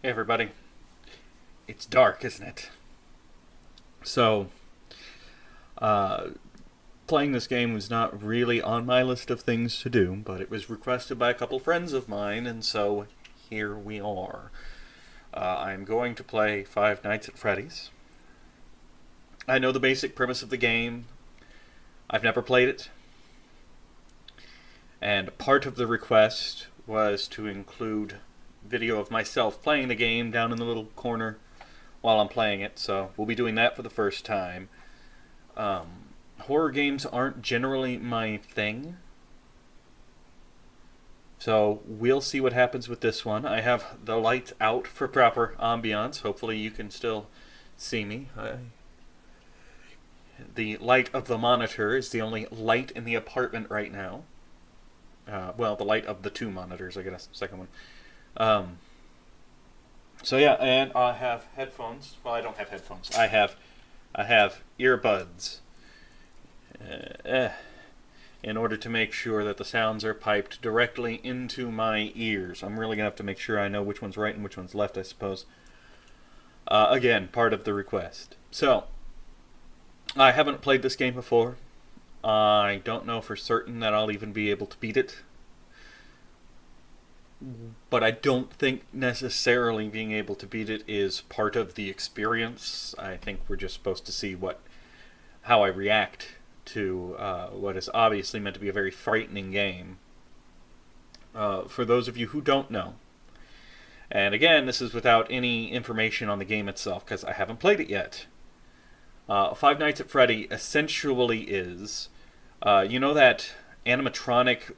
Hey everybody. It's dark, isn't it? So, uh, playing this game was not really on my list of things to do, but it was requested by a couple friends of mine, and so here we are. I'm going to play Five Nights at Freddy's. I know the basic premise of the game. I've never played it. And part of the request was to include video of myself playing the game down in the little corner while I'm playing it, so we'll be doing that for the first time. Horror games aren't generally my thing, so we'll see what happens with this one. I have the lights out for proper ambiance. Hopefully you can still see me. The light of the monitor is the only light in the apartment right now. Well, the light of the two monitors, I guess, the second one. So yeah, and I have headphones. Well, I don't have headphones. I have earbuds. In order to make sure that the sounds are piped directly into my ears. I'm really gonna have to make sure I know which one's right and which one's left, I suppose. Again, part of the request. So, I haven't played this game before. I don't know for certain that I'll even be able to beat it. But I don't think necessarily being able to beat it is part of the experience. I think we're just supposed to see how I react to what is obviously meant to be a very frightening game. For those of you who don't know, and again, this is without any information on the game itself because I haven't played it yet. Five Nights at Freddy essentially is, you know that animatronic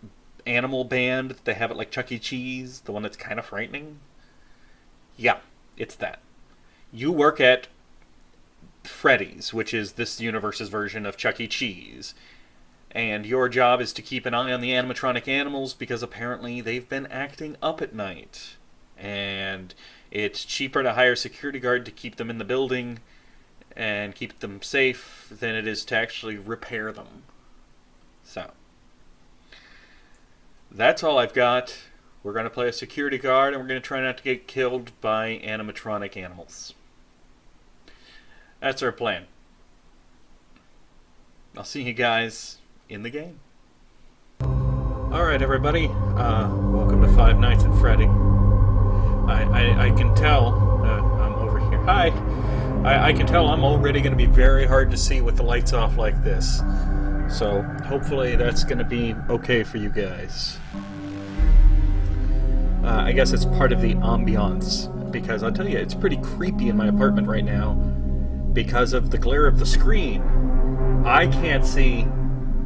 animal band that they have at like Chuck E. Cheese, the one that's kind of frightening? Yeah, it's that. You work at Freddy's, which is this universe's version of Chuck E. Cheese, and your job is to keep an eye on the animatronic animals because apparently they've been acting up at night. And it's cheaper to hire a security guard to keep them in the building and keep them safe than it is to actually repair them. So, that's all I've got. We're going to play a security guard, and we're going to try not to get killed by animatronic animals. That's our plan. I'll see you guys in the game. Alright, everybody. Welcome to Five Nights at Freddy. I can tell... I'm over here. Hi! I can tell I'm already going to be very hard to see with the lights off like this. So, hopefully that's going to be okay for you guys. I guess it's part of the ambiance, because I'll tell you, it's pretty creepy in my apartment right now because of the glare of the screen. I can't see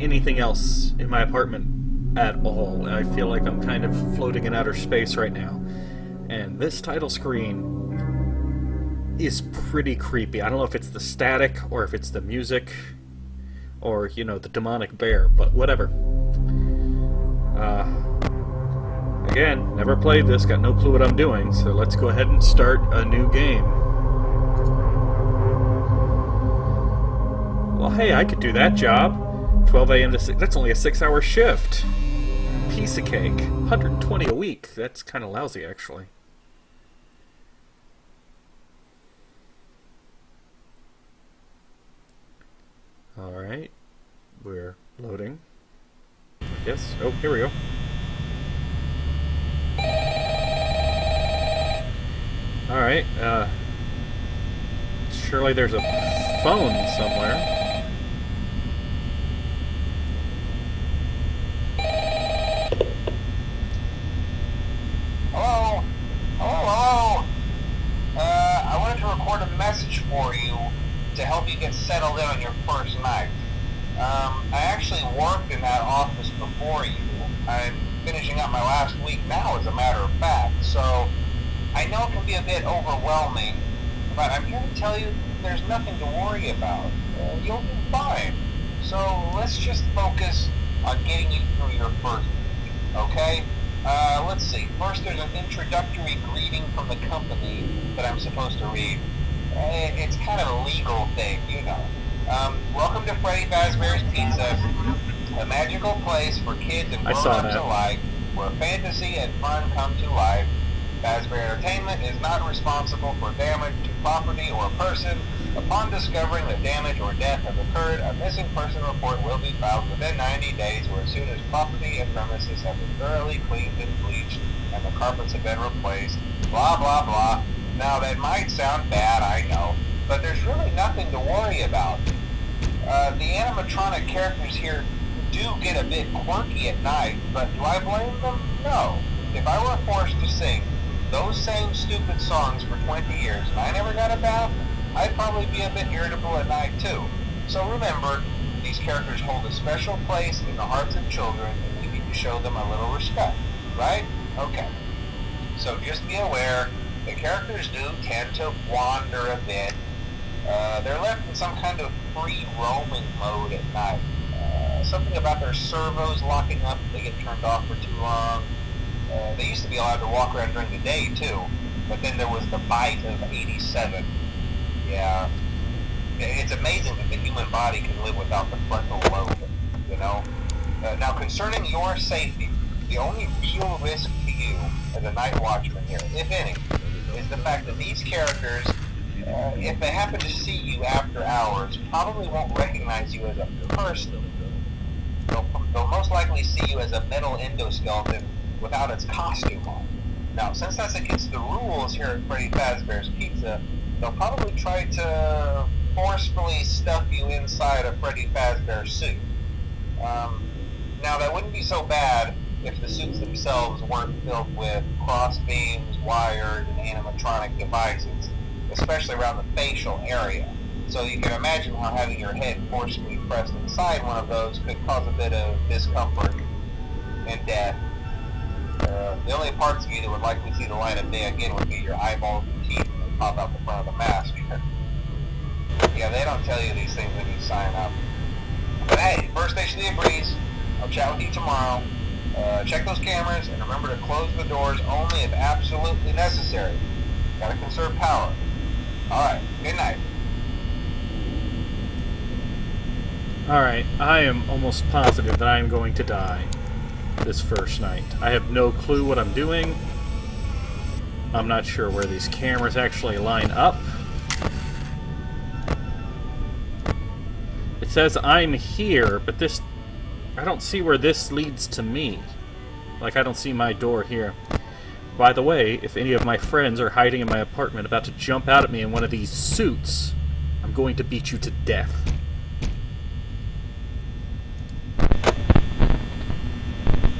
anything else in my apartment at all. I feel like I'm kind of floating in outer space right now. And this title screen is pretty creepy. I don't know if it's the static or if it's the music or, you know, the demonic bear, but whatever. Again, never played this, got no clue what I'm doing, so let's go ahead and start a new game. Well, hey, I could do that job. 12 a.m. to 6, that's only a 6-hour shift. Piece of cake. 120 a week. That's kind of lousy, actually. Alright, we're loading. I guess. Oh, here we go. Alright, surely there's a phone somewhere. Hello? Hello? I wanted to record a message for you to help you get settled in on your first night. I actually worked in that office before you. I'm finishing up my last week now, as a matter of fact, so I know it can be a bit overwhelming, but I'm here to tell you there's nothing to worry about. You'll be fine. So let's just focus on getting you through your first week, okay? Let's see. First, there's an introductory greeting from the company that I'm supposed to read. It's kind of a legal thing, you know. Welcome to Freddy Fazbear's Pizza, a magical place for kids and grown-ups alike, where fantasy and fun come to life. Fazbear Entertainment is not responsible for damage to property or person. Upon discovering that damage or death has occurred, a missing person report will be filed within 90 days or as soon as property and premises have been thoroughly cleaned and bleached and the carpets have been replaced. Blah, blah, blah. Now, that might sound bad, I know, but there's really nothing to worry about. The animatronic characters here do get a bit quirky at night, but do I blame them? No. If I were forced to sing those same stupid songs for 20 years and I never got a bath, I'd probably be a bit irritable at night too. So remember, these characters hold a special place in the hearts of children and we need to show them a little respect, right? Okay. So just be aware, the characters do tend to wander a bit. They're left in some kind of free roaming mode at night. Something about their servos locking up if they get turned off for too long. They used to be allowed to walk around during the day too, but then there was the bite of 87. Yeah, it's amazing that the human body can live without the frontal lobe, you know? Now, concerning your safety, the only real risk to you as a night watchman here, if any, is the fact that these characters, if they happen to see you after hours, probably won't recognize you as a person. They'll most likely see you as a metal endoskeleton without its costume on. Now, since that's against the rules here at Freddy Fazbear's Pizza, they'll probably try to forcefully stuff you inside a Freddy Fazbear suit. Now, that wouldn't be so bad if the suits themselves weren't filled with cross beams, wires, and animatronic devices, especially around the facial area. So you can imagine how having your head forcefully pressed inside one of those could cause a bit of discomfort and death. The only parts of you that would likely see the light of day again would be your eyeballs and teeth that pop out the front of the mask. Yeah, they don't tell you these things when you sign up. But hey, First Station of the Breeze, I'll chat with you tomorrow. Check those cameras and remember to close the doors only if absolutely necessary. Gotta conserve power. Alright, good night. Alright, I am almost positive that I am going to die this first night. I have no clue what I'm doing. I'm not sure where these cameras actually line up. It says I'm here, but this... I don't see where this leads to me. Like, I don't see my door here. By the way, if any of my friends are hiding in my apartment about to jump out at me in one of these suits, I'm going to beat you to death.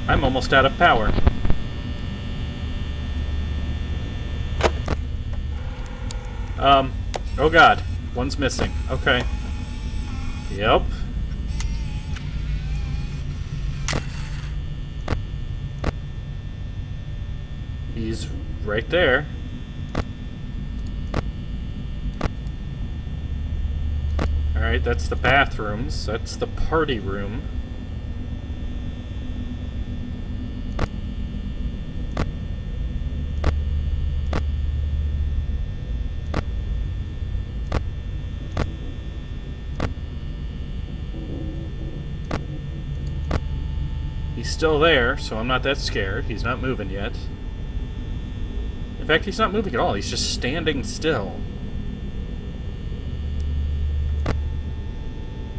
I'm almost out of power. Oh god. One's missing. Okay. Yep. He's right there. Alright, that's the bathrooms. That's the party room. He's still there, so I'm not that scared. He's not moving yet. In fact, he's not moving at all. He's just standing still.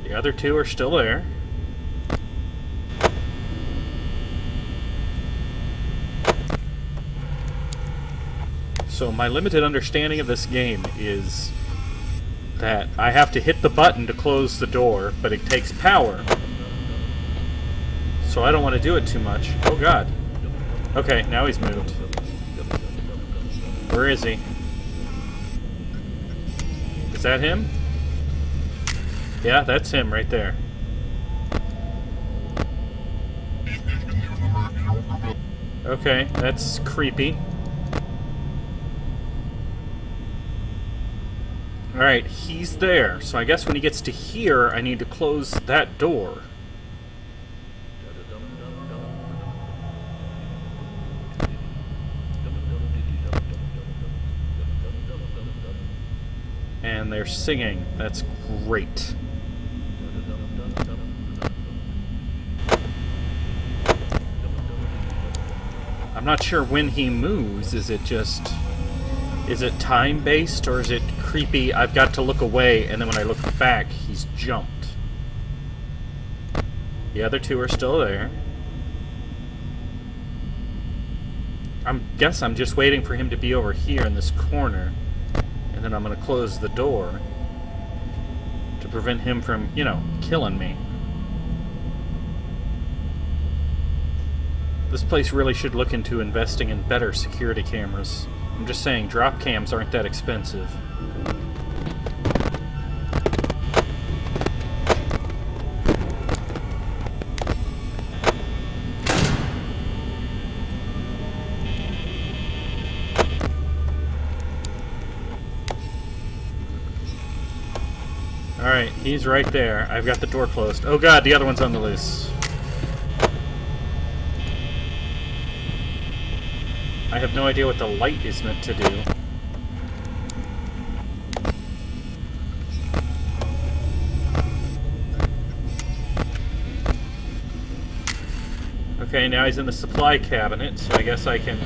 The other two are still there. So my limited understanding of this game is that I have to hit the button to close the door, but it takes power. So I don't want to do it too much. Oh god. Okay, now he's moved. Where is he? Is that him? Yeah, that's him right there. Okay, that's creepy. Alright, he's there. So I guess when he gets to here, I need to close that door. And they're singing. That's great. I'm not sure when he moves. Is it time-based, or is it creepy? I've got to look away, and then when I look back, he's jumped. The other two are still there. Guess I'm just waiting for him to be over here in this corner, and then I'm going to close the door to prevent him from, you know, killing me. This place really should look into investing in better security cameras. I'm just saying, drop cams aren't that expensive. Alright, he's right there. I've got the door closed. Oh god, the other one's on the loose. I have no idea what the light is meant to do. Okay, now he's in the supply cabinet, so I guess I can...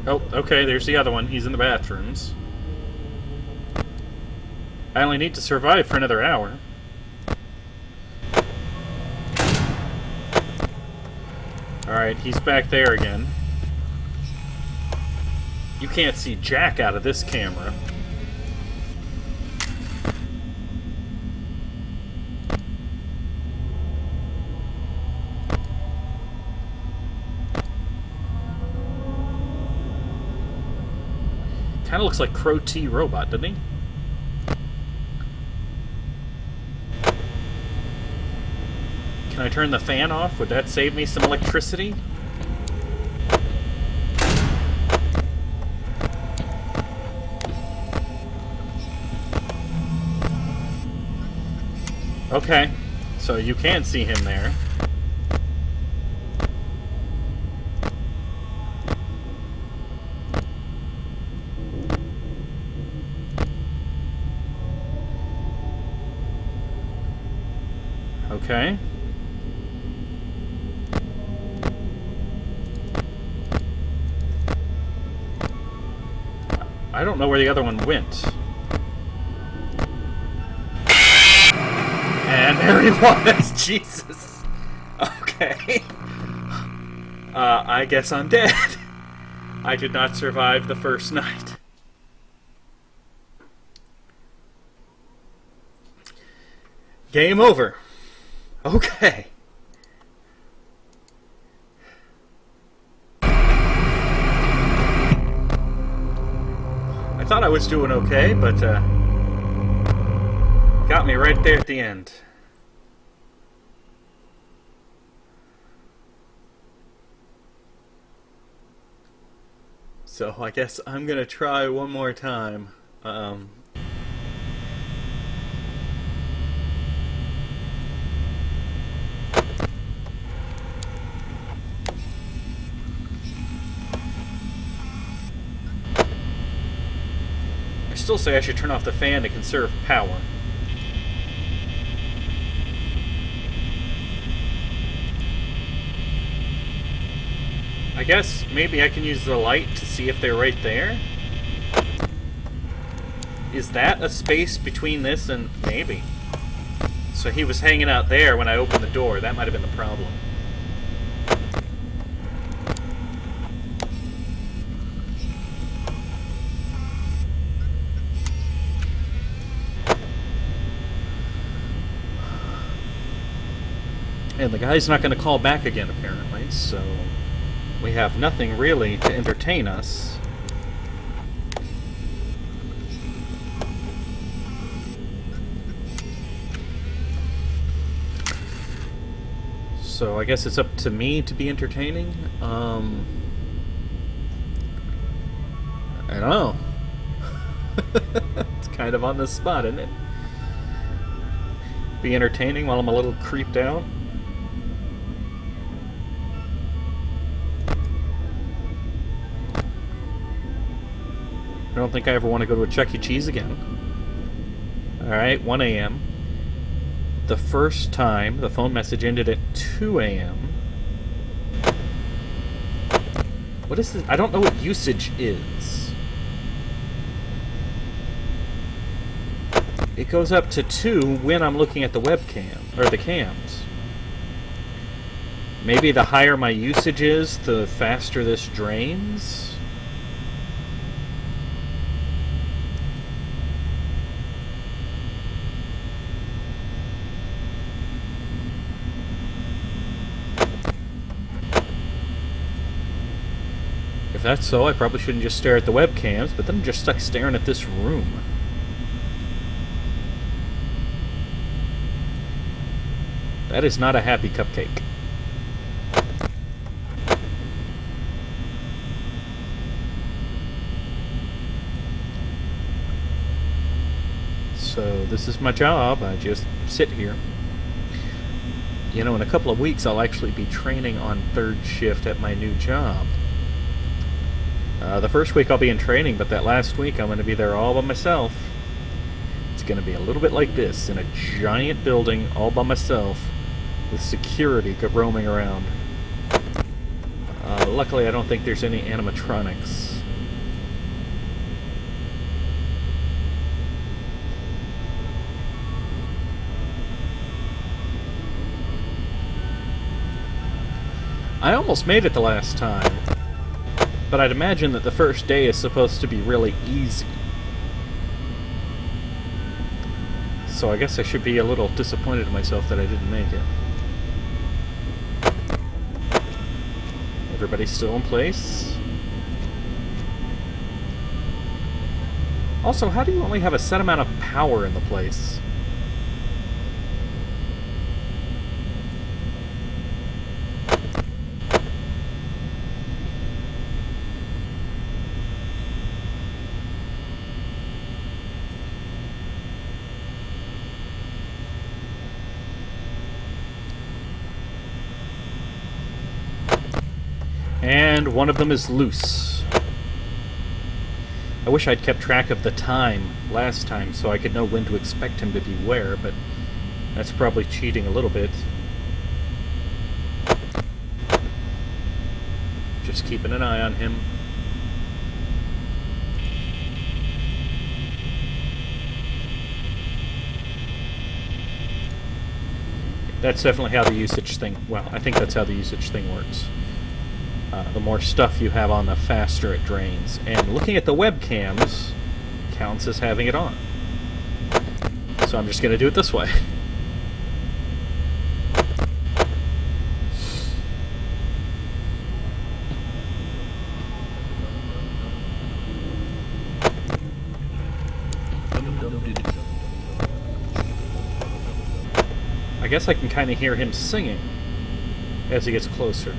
Oh, okay, there's the other one. He's in the bathrooms. I only need to survive for another hour. Alright, he's back there again. You can't see jack out of this camera. Kind of looks like Crow T Robot, doesn't he? Can I turn the fan off? Would that save me some electricity? Okay, so you can see him there. Okay. I don't know where the other one went. And there he was! Jesus! Okay. I guess I'm dead. I did not survive the first night. Game over. Okay. I thought I was doing okay, but got me right there at the end. So I guess I'm gonna try one more time. I still say I should turn off the fan to conserve power. I guess maybe I can use the light to see if they're right there. Is that a space between this and... maybe. So he was hanging out there when I opened the door. That might have been the problem. And the guy's not going to call back again, apparently, so we have nothing really to entertain us. So I guess it's up to me to be entertaining. I don't know. It's kind of on the spot, isn't it? Be entertaining while I'm a little creeped out. don't think I ever want to go to a Chuck E. Cheese again. Alright, 1 a.m. The first time, the phone message ended at 2 a.m. What is this? I don't know what usage is. It goes up to 2 when I'm looking at the webcam, or the cams. Maybe the higher my usage is, the faster this drains? If that's so, I probably shouldn't just stare at the webcams, but then I'm just stuck staring at this room. That is not a happy cupcake. So this is my job. I just sit here. You know, in a couple of weeks I'll actually be training on third shift at my new job. The first week I'll be in training, but that last week I'm going to be there all by myself. It's going to be a little bit like this, in a giant building all by myself, with security roaming around. Luckily I don't think there's any animatronics. I almost made it the last time, but I'd imagine that the first day is supposed to be really easy. So I guess I should be a little disappointed in myself that I didn't make it. Everybody's still in place. Also, how do you only have a set amount of power in the place? And one of them is loose. I wish I'd kept track of the time last time so I could know when to expect him to be where, but that's probably cheating a little bit. Just keeping an eye on him. That's definitely how the usage thing... Well, I think that's how the usage thing works. The more stuff you have on, the faster it drains. And looking at the webcams counts as having it on. So I'm just going to do it this way. I guess I can kind of hear him singing as he gets closer.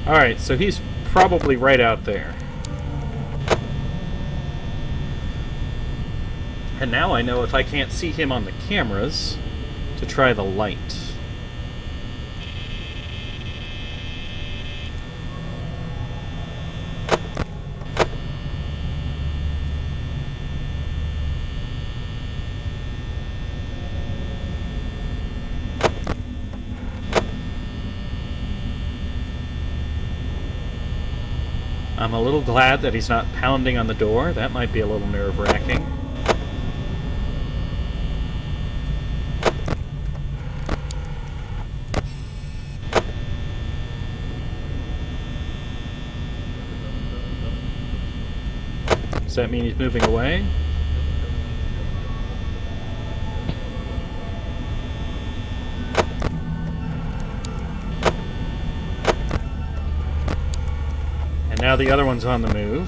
Alright, so he's probably right out there. And now I know if I can't see him on the cameras, to try the light. I'm a little glad that he's not pounding on the door. That might be a little nerve-wracking. Does that mean he's moving away? Now the other one's on the move.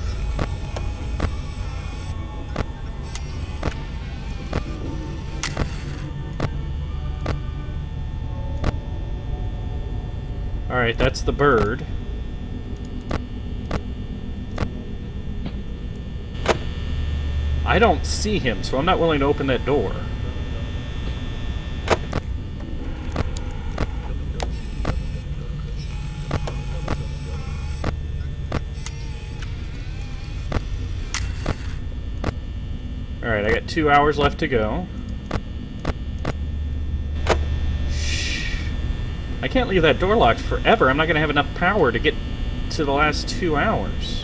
Alright, that's the bird. I don't see him, so I'm not willing to open that door. Alright, I got 2 hours left to go. Shh. I can't leave that door locked forever. I'm not going to have enough power to get to the last 2 hours.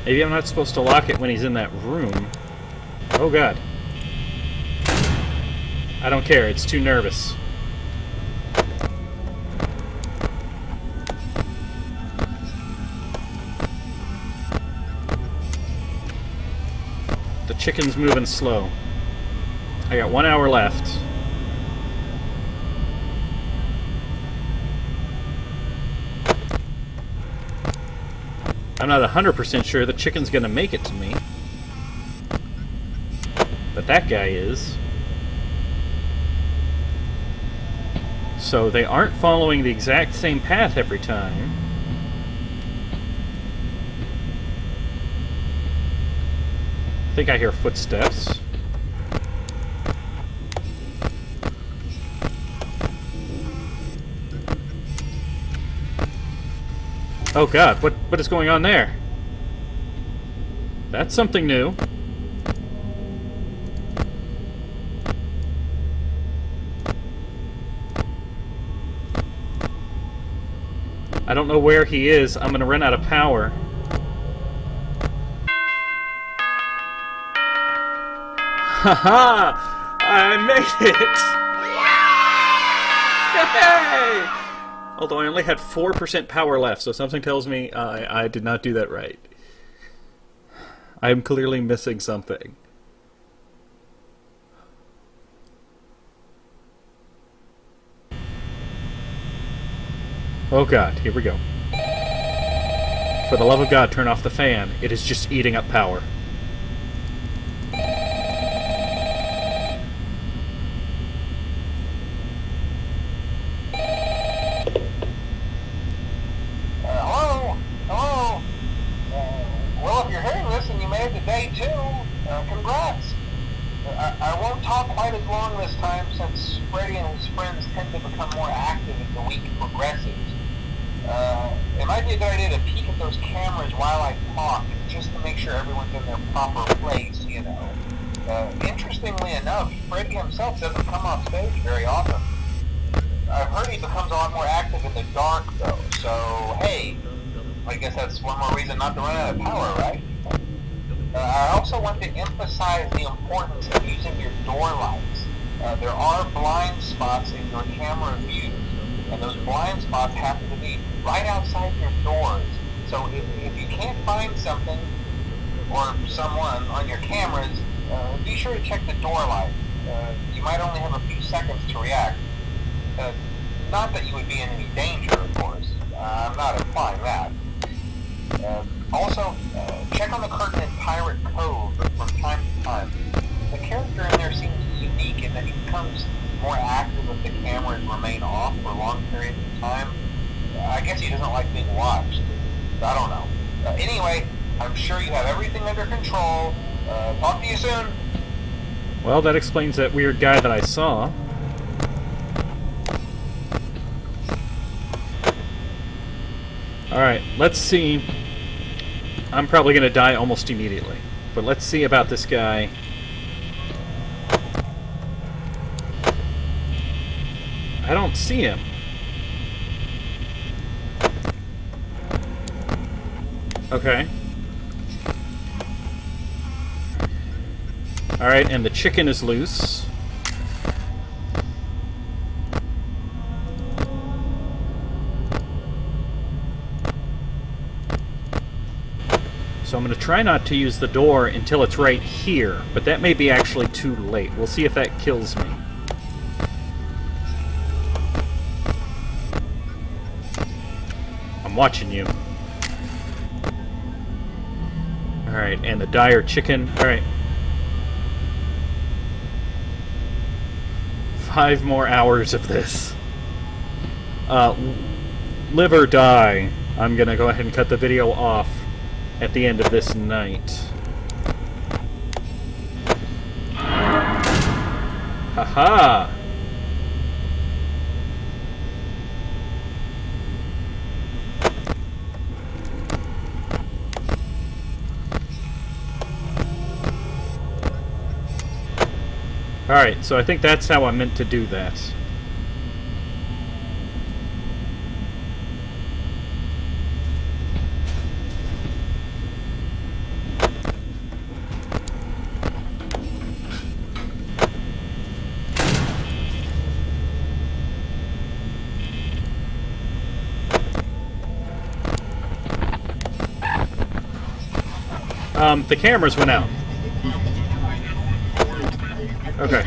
Maybe I'm not supposed to lock it when he's in that room. Oh god. I don't care, it's too nervous. The chicken's moving slow. I got 1 hour left. I'm not 100% sure the chicken's gonna make it to me. But that guy is. So they aren't following the exact same path every time. I think I hear footsteps. Oh god, what is going on there? That's something new. I don't know where he is. I'm gonna run out of power. Haha! I made it! Yay! Although I only had 4% power left, so something tells me I did not do that right. I am clearly missing something. Oh god, here we go. For the love of God, turn off the fan. It is just eating up power. Day 2, congrats. I won't talk quite as long this time since Freddy and his friends tend to become more active as the week progresses. It might be a good idea to peek at those cameras while I talk, just to make sure everyone's in their proper place, you know. Interestingly enough, Freddy himself doesn't come off stage very often. I've heard he becomes a lot more active in the dark, though, so hey, I guess that's one more reason not to run out of power, right? I also want to emphasize the importance of using your door lights. There are blind spots in your camera views, and those blind spots happen to be right outside your doors. So if you can't find something or someone on your cameras, be sure to check the door light. You might only have a few seconds to react. Not that you would be in any danger, of course. I'm not implying that. Also, check on the curtain in Pirate Cove from time to time. The character in there seems unique in that he becomes more active if the cameras remain off for long periods of time. I guess he doesn't like being watched. I don't know. Anyway, I'm sure you have everything under control. Talk to you soon. Well, that explains that weird guy that I saw. Alright, let's see. I'm probably going to die almost immediately. But let's see about this guy. I don't see him. Okay. Alright, and the chicken is loose. I'm going to try not to use the door until it's right here, but that may be actually too late. We'll see if that kills me. I'm watching you. Alright, and the dire chicken. Alright. 5 more hours of this. Live or die. I'm gonna go ahead and cut the video off at the end of this night. Haha! Alright, so I think that's how I meant to do that. The cameras went out. Okay.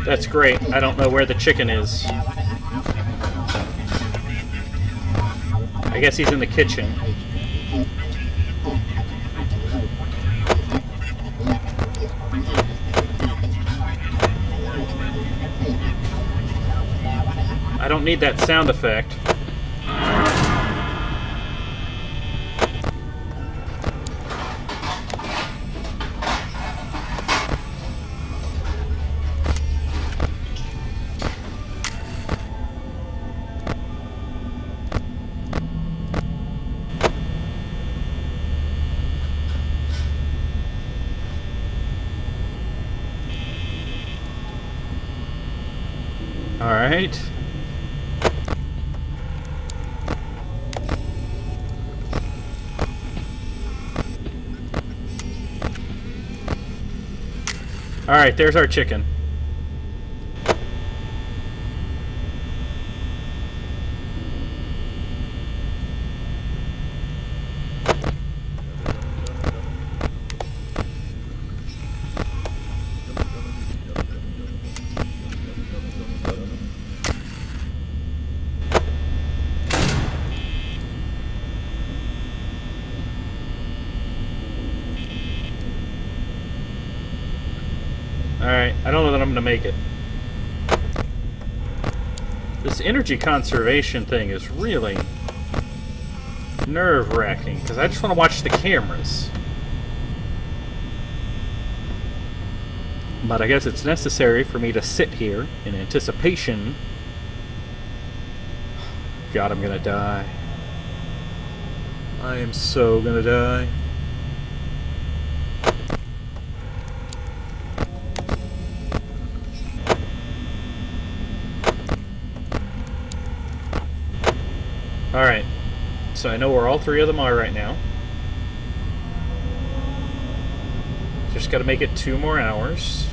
That's great. I don't know where the chicken is. I guess he's in the kitchen. I don't need that sound effect. All right. Alright, there's our chicken. Alright, I don't know that I'm going to make it. This energy conservation thing is really nerve-wracking, because I just want to watch the cameras. But I guess it's necessary for me to sit here in anticipation. God, I'm going to die. I am so going to die. Alright, so I know where all 3 of them are right now. Just gotta make it 2 more hours.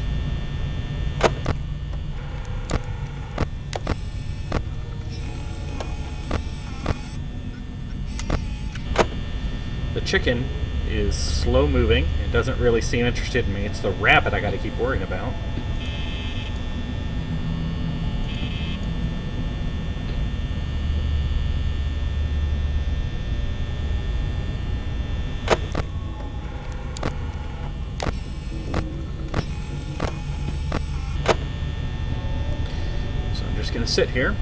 The chicken is slow moving. It doesn't really seem interested in me. It's the rabbit I gotta keep worrying about. Going to sit here,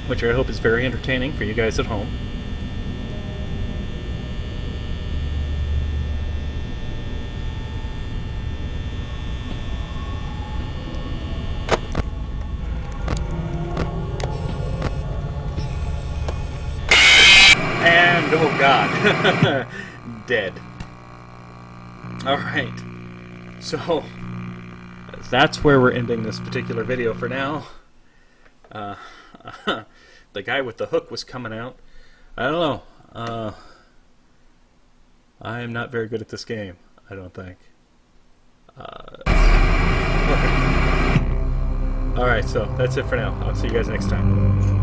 which I hope is very entertaining for you guys at home. And oh god, dead. All right, so that's where we're ending this particular video for now. The guy with the hook was coming out. I don't know. I am not very good at this game. I don't think. Okay. All right, so that's it for now. I'll see you guys next time.